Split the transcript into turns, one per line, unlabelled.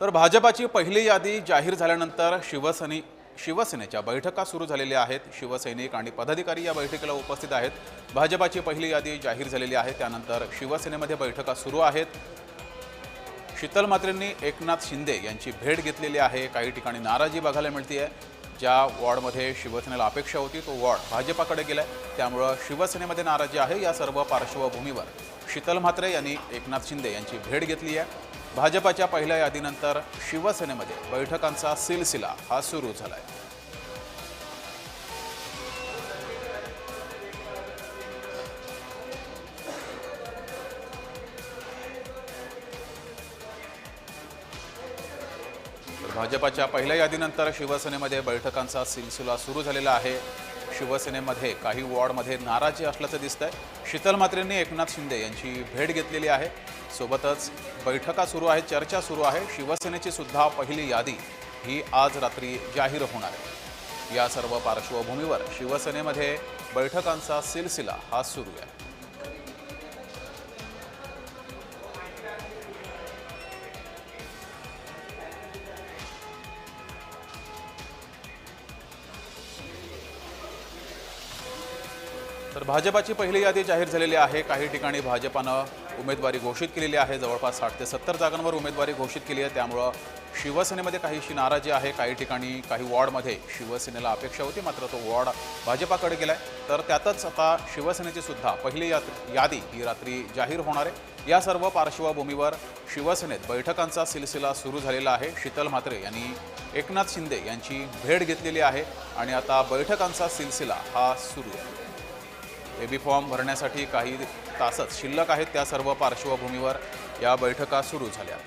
तर भाजपाची पहिली यादी जाहीर झाल्यानंतर शिवसेनेच्या बैठका सुरू झालेल्या आहेत। शिवसैनिक आणि पदाधिकारी या बैठकीला उपस्थित आहेत। भाजपाची पहिली यादी जाहीर झालेली आहे, त्यानंतर शिवसेनेमध्ये बैठका सुरू आहेत। शीतल म्हात्रेंनी एकनाथ शिंदे यांची भेट घेतलेली आहे। काही ठिकाणी नाराजी बघायला मिळते। ज्या वॉर्डमध्ये शिवसेनेला अपेक्षा होती तो वॉर्ड भाजपाकडे गेलाय, त्यामुळे शिवसेनेमध्ये नाराजी आहे। या सर्व पार्श्वभूमीवर शीतल म्हात्रे यांनी एकनाथ शिंदे यांची भेट घेतली आहे। भाजपाच्या पहिल्या यादीनंतर शिवसेनेमध्ये बैठकांचा सिलसिला हा सुरू झालाय। भाजपाच्या पहिल्या यादीनंतर शिवसेनेमध्ये बैठकांचा सिलसिला सुरू झालेला आहे। शिवसेनेमध्ये काही वॉर्डमध्ये नाराजी असल्याचं दिसतंय। शीतल म्हात्रेंनी एकनाथ शिंदे यांची भेट घेतलेली आहे। सोबतच बैठका सुरू आहेत, चर्चा सुरू आहे। शिवसेनेची सुद्धा पहिली यादी ही आज रात्री जाहीर होणार आहे। या सर्व पार्श्वभूमीवर शिवसेनेमध्ये बैठकांचा सिलसिला हा सुरू आहे। तर भाजपाची पहिली यादी जाहीर झालेली आहे। काही ठिकाणी भाजपानं उमेदवारी घोषित केलेली आहे। जवळपास 60 ते 70 जागांवर उमेदवारी घोषित केली आहे, त्यामुळे शिवसेनेमध्ये काहीशी नाराजी आहे। काही ठिकाणी काही वॉर्डमध्ये शिवसेनेला अपेक्षा होती, मात्र तो वॉर्ड भाजपाकडे गेलाय। तर त्यातच आता शिवसेनेची सुद्धा पहिली यादी ही रात्री जाहीर होणार आहे। या सर्व पार्श्वभूमीवर शिवसेनेत बैठकांचा सिलसिला सुरू झालेला आहे। शीतल म्हात्रे यांनी एकनाथ शिंदे यांची भेट घेतलेली आहे आणि आता बैठकांचा सिलसिला हा सुरू आहे। एबी फॉर्म भरण्यासाठी काही तासच शिल्लक आहेत। त्या सर्व पार्श्वभूमीवर या बैठका सुरू झाल्या।